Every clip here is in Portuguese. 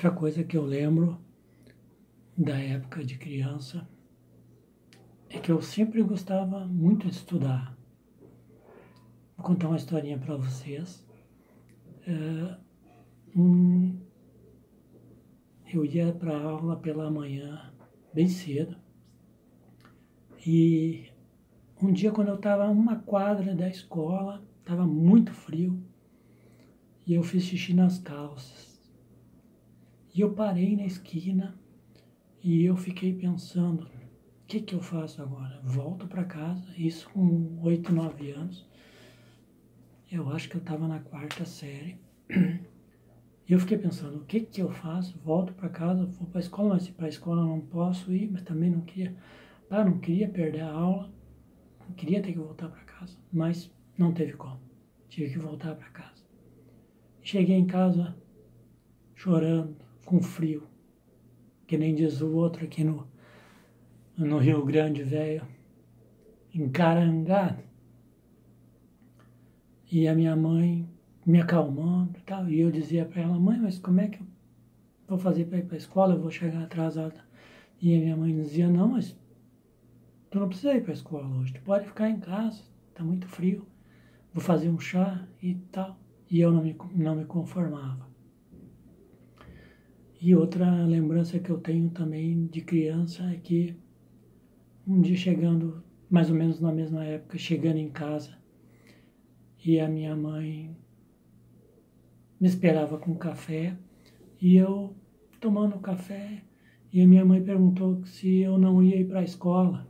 Outra coisa que eu lembro da época de criança é que eu sempre gostava muito de estudar. Vou contar uma historinha para vocês. Eu ia para a aula pela manhã, bem cedo, e um dia quando eu estava a uma quadra da escola, estava muito frio, e eu fiz xixi nas calças. E eu parei na esquina e eu fiquei pensando, o que eu faço agora? Volto para casa, isso com 8, 9 anos. Eu acho que eu estava na 4ª série. E eu fiquei pensando, o que eu faço? Volto para casa, vou para a escola, mas para a escola eu não posso ir, mas também não queria perder a aula, não queria ter que voltar para casa, mas não teve como. Tive que voltar para casa. Cheguei em casa chorando, com frio, que nem diz o outro aqui no Rio Grande Velho, encarangado. E a minha mãe me acalmando e tal. E eu dizia para ela, mãe, mas como é que eu vou fazer para ir para a escola? Eu vou chegar atrasada. E a minha mãe dizia, não, mas tu não precisa ir para a escola hoje. Tu pode ficar em casa, está muito frio. Vou fazer um chá e tal. E eu não me conformava. E outra lembrança que eu tenho também de criança é que um dia chegando, mais ou menos na mesma época, chegando em casa, e a minha mãe me esperava com café, e eu tomando café, e a minha mãe perguntou se eu não ia ir para a escola.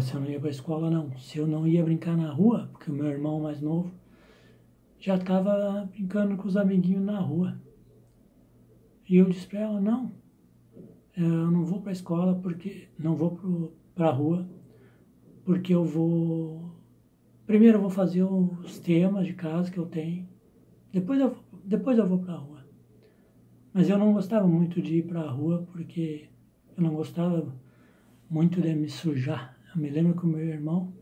Se eu não ia para a escola, não. Se eu não ia brincar na rua, porque o meu irmão mais novo já estava brincando com os amiguinhos na rua. E eu disse para ela, não, eu não vou para a escola, porque não vou para a rua, porque eu vou... Primeiro eu vou fazer os temas de casa que eu tenho, depois eu vou para a rua. Mas eu não gostava muito de ir para a rua, porque eu não gostava muito de me sujar. Eu me lembro que o meu irmão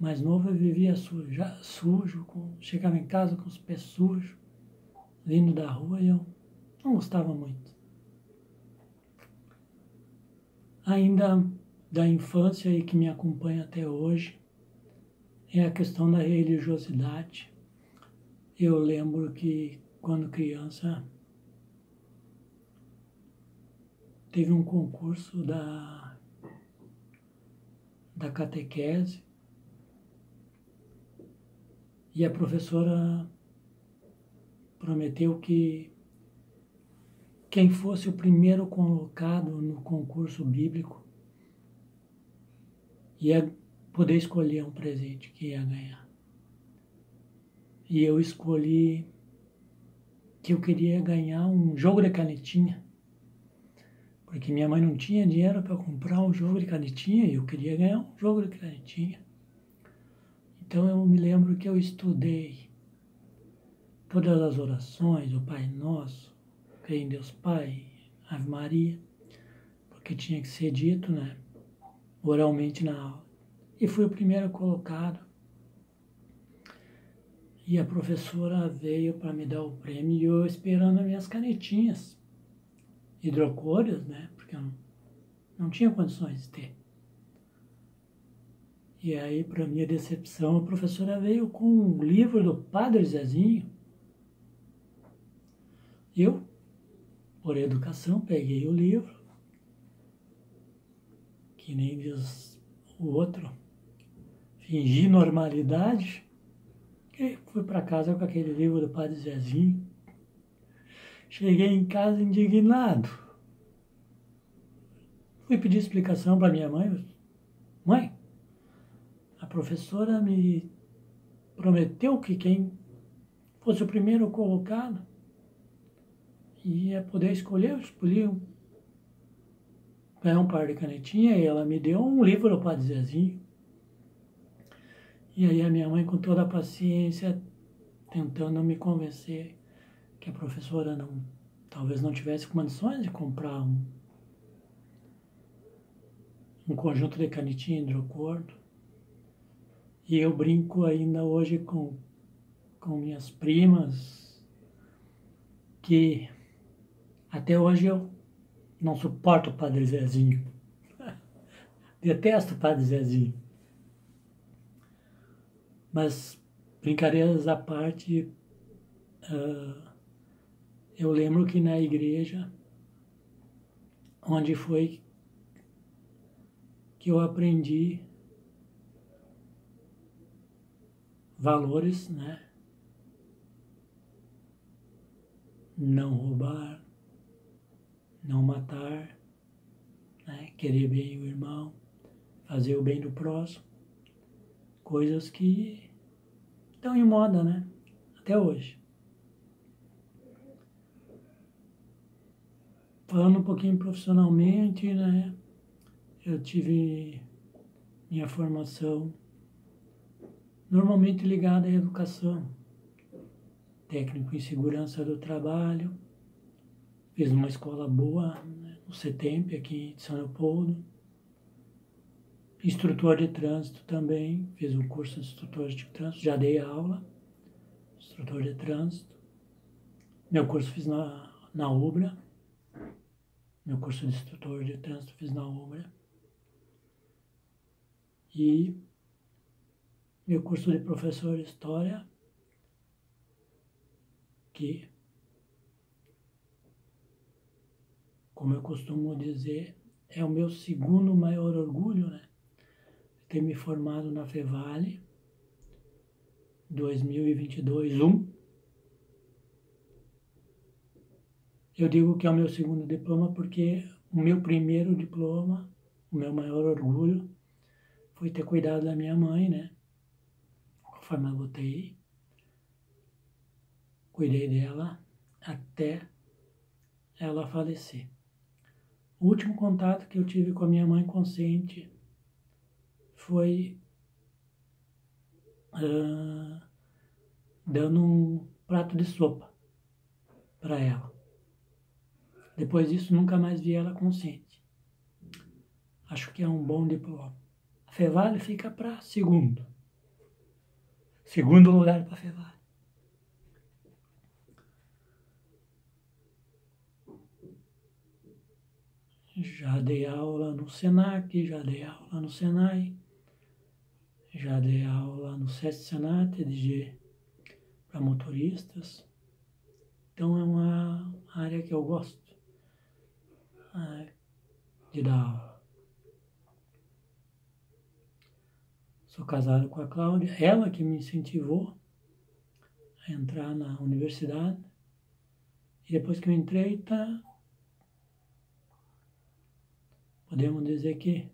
mais novo vivia sujo, chegava em casa com os pés sujos, vindo da rua, e eu não gostava muito. Ainda da infância e que me acompanha até hoje é a questão da religiosidade. Eu lembro que quando criança teve um concurso da catequese e a professora prometeu que quem fosse o primeiro colocado no concurso bíblico ia poder escolher um presente que ia ganhar. E eu escolhi que eu queria ganhar um jogo de canetinha, porque minha mãe não tinha dinheiro para comprar um jogo de canetinha e eu queria ganhar um jogo de canetinha. Então eu me lembro que eu estudei todas as orações, o Pai Nosso, creio em Deus Pai, Ave Maria, porque tinha que ser dito, né, oralmente na aula. E fui o primeiro colocado. E a professora veio para me dar o prêmio e eu esperando as minhas canetinhas hidrocores, né, porque eu não tinha condições de ter. E aí, para minha decepção, a professora veio com um livro do Padre Zezinho. Eu, por educação, peguei o livro, que nem diz o outro, fingi normalidade, e fui para casa com aquele livro do Padre Zezinho. Cheguei em casa indignado. Fui pedir explicação para minha mãe. Mãe, a professora me prometeu que quem fosse o primeiro colocado ia poder escolher. Eu escolhi ganhar um par de canetinha e ela me deu um livro do Padre Zezinho. E aí a minha mãe, com toda a paciência, tentando me convencer que a professora talvez não tivesse condições de comprar um conjunto de canetinha hidrocordo. E eu brinco ainda hoje com minhas primas, que até hoje eu não suporto o Padre Zezinho. Detesto o Padre Zezinho. Mas, brincadeiras à parte, eu lembro que na igreja, onde foi que eu aprendi valores, né? Não roubar, não matar, né? Querer bem o irmão, fazer o bem do próximo. Coisas que estão em moda, né? Até hoje. Falando um pouquinho profissionalmente, né? Eu tive minha formação normalmente ligada à educação. Técnico em segurança do trabalho. Fiz uma escola boa, né, no CETEMP, aqui de São Leopoldo. Instrutor de trânsito também. Fiz um curso de instrutor de trânsito. Já dei aula. Instrutor de trânsito. Meu curso fiz na UBRA. Meu curso de instrutor de trânsito fiz na UBRA. E meu curso de professor de História, que, como eu costumo dizer, é o meu segundo maior orgulho, né? Ter me formado na Fevale, 2022-1. Eu digo que é o meu segundo diploma porque o meu primeiro diploma, o meu maior orgulho, foi ter cuidado da minha mãe, né? Conforme eu botei, cuidei dela até ela falecer. O último contato que eu tive com a minha mãe consciente foi dando um prato de sopa para ela. Depois disso, nunca mais vi ela consciente. Acho que é um bom diploma. A Fevale fica para segundo. Segundo lugar para a Fevale. Já dei aula no Senac, já dei aula no Senai, já dei aula no SESC Senat, EDG para motoristas. Então é uma área que eu gosto de dar aula. Sou casado com a Cláudia, ela que me incentivou a entrar na universidade. E depois que eu entrei, podemos dizer que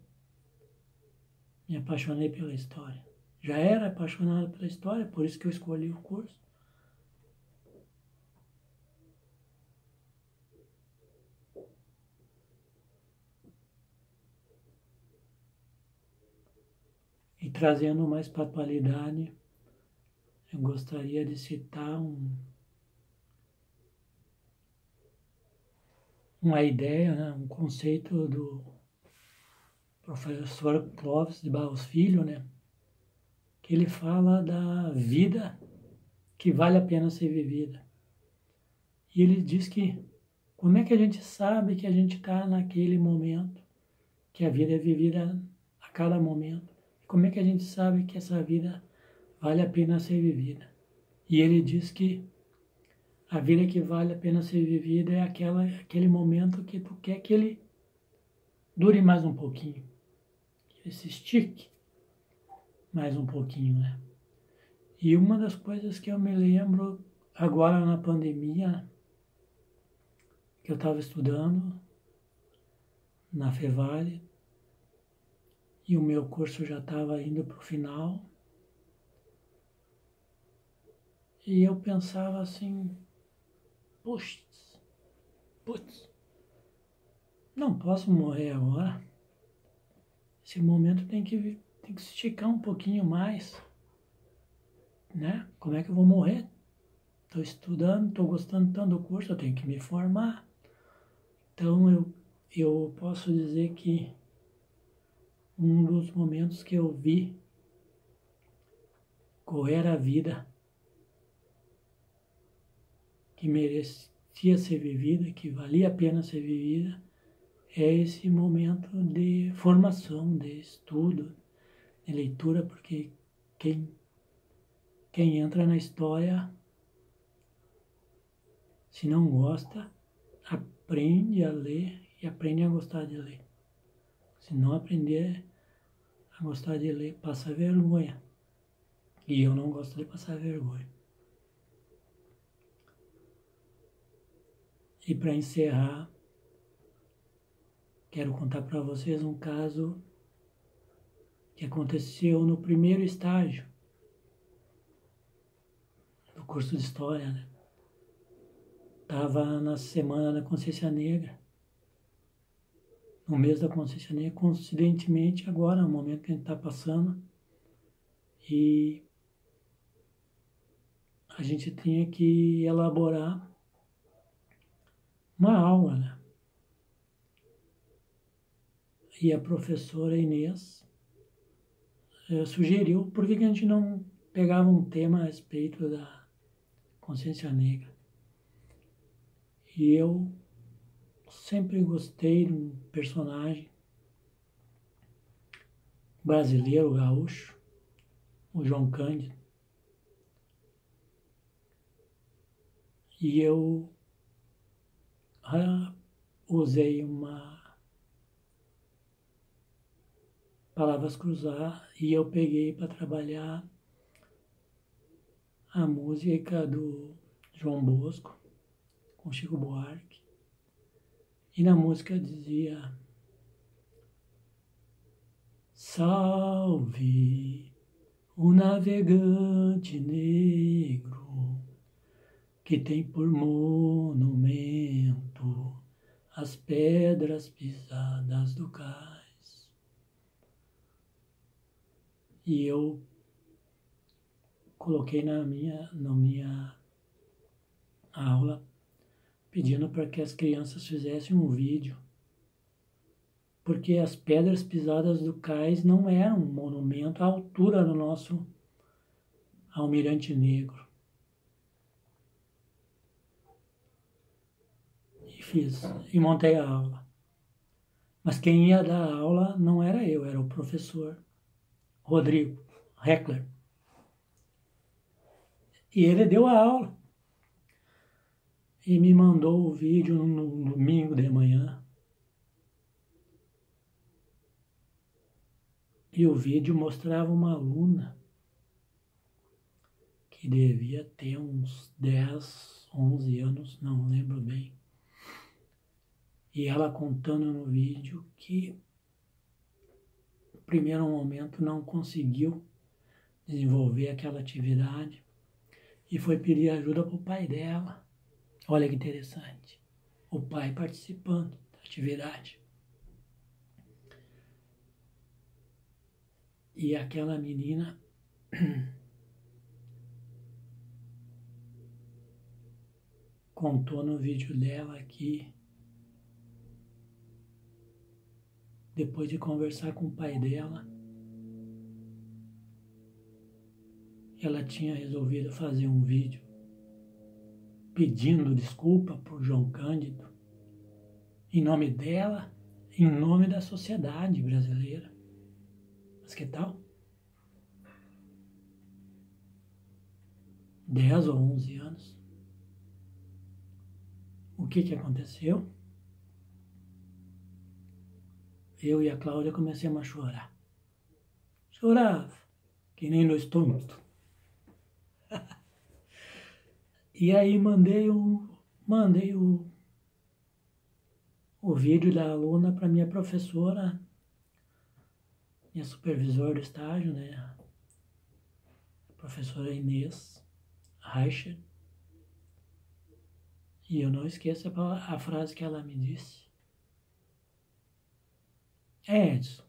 me apaixonei pela história. Já era apaixonado pela história, por isso que eu escolhi o curso. E trazendo mais para a atualidade, eu gostaria de citar uma ideia, né, um conceito do professor Clóvis de Barros Filho, né, que ele fala da vida que vale a pena ser vivida. E ele diz que como é que a gente sabe que a gente está naquele momento, que a vida é vivida a cada momento? Como é que a gente sabe que essa vida vale a pena ser vivida? E ele diz que a vida que vale a pena ser vivida é aquele momento que tu quer que ele dure mais um pouquinho, que ele se estique mais um pouquinho, né? E uma das coisas que eu me lembro agora na pandemia, que eu estava estudando na Fevale, e o meu curso já estava indo para o final, e eu pensava assim, putz, não posso morrer agora. Esse momento tem que se esticar um pouquinho mais, né? Como é que eu vou morrer? Estou estudando, estou gostando tanto do curso, eu tenho que me formar. Então eu posso dizer que um dos momentos que eu vi correr a vida que merecia ser vivida, que valia a pena ser vivida, é esse momento de formação, de estudo, de leitura, porque quem entra na história, se não gosta, aprende a ler e aprende a gostar de ler. Se não aprender a gostar de ler, passa vergonha. E eu não gosto de passar vergonha. E para encerrar, quero contar para vocês um caso que aconteceu no primeiro estágio do curso de História, né? Estava na Semana da Consciência Negra, no mês da Consciência Negra, coincidentemente agora, no momento que a gente está passando, e a gente tinha que elaborar uma aula, né? E a professora Inês sugeriu por que a gente não pegava um tema a respeito da consciência negra. E eu sempre gostei de um personagem brasileiro, gaúcho, o João Cândido. E eu usei palavras cruzar e eu peguei para trabalhar a música do João Bosco, com Chico Buarque. E na música dizia: salve o navegante negro que tem por monumento as pedras pisadas do cais. E eu coloquei na minha aula, pedindo para que as crianças fizessem um vídeo, porque as pedras pisadas do cais não eram um monumento à altura do nosso Almirante Negro. E fiz, e montei a aula. Mas quem ia dar a aula não era eu, era o professor Rodrigo Heckler. E ele deu a aula. E me mandou o vídeo no domingo de manhã. E o vídeo mostrava uma aluna que devia ter uns 10, 11 anos, não lembro bem. E ela contando no vídeo que, no primeiro momento, não conseguiu desenvolver aquela atividade e foi pedir ajuda para o pai dela. Olha que interessante. O pai participando da atividade. E aquela menina contou no vídeo dela que, depois de conversar com o pai dela, ela tinha resolvido fazer um vídeo pedindo desculpa por João Cândido, em nome dela, em nome da sociedade brasileira. Mas que tal? 10 ou 11 anos. O que aconteceu? Eu e a Cláudia começamos a chorar. Chorava, que nem dois tontos. E aí mandei o vídeo da aluna para minha professora, minha supervisora do estágio, né? A professora Inês Reicher. E eu não esqueço a frase que ela me disse. Edson,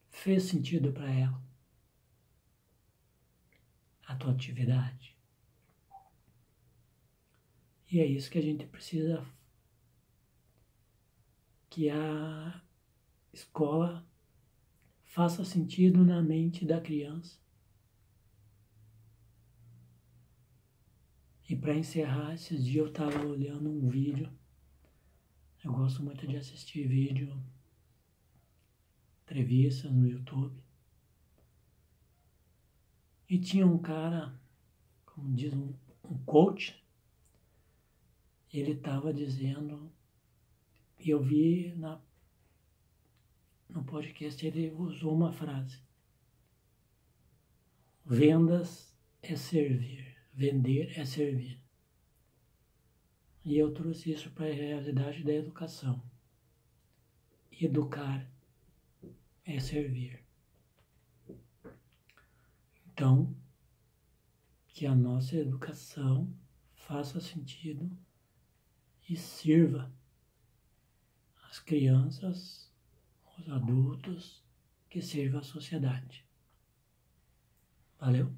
fez sentido para ela a tua atividade? E é isso que a gente precisa, que a escola faça sentido na mente da criança. E para encerrar, esses dias eu estava olhando um vídeo. Eu gosto muito de assistir vídeo, entrevistas no YouTube. E tinha um cara, como diz um coach, ele estava dizendo, e eu vi no podcast, ele usou uma frase: vendas é servir, vender é servir. E eu trouxe isso para a realidade da educação. Educar é servir. Então, que a nossa educação faça sentido e sirva as crianças, os adultos, que sirva a sociedade. Valeu?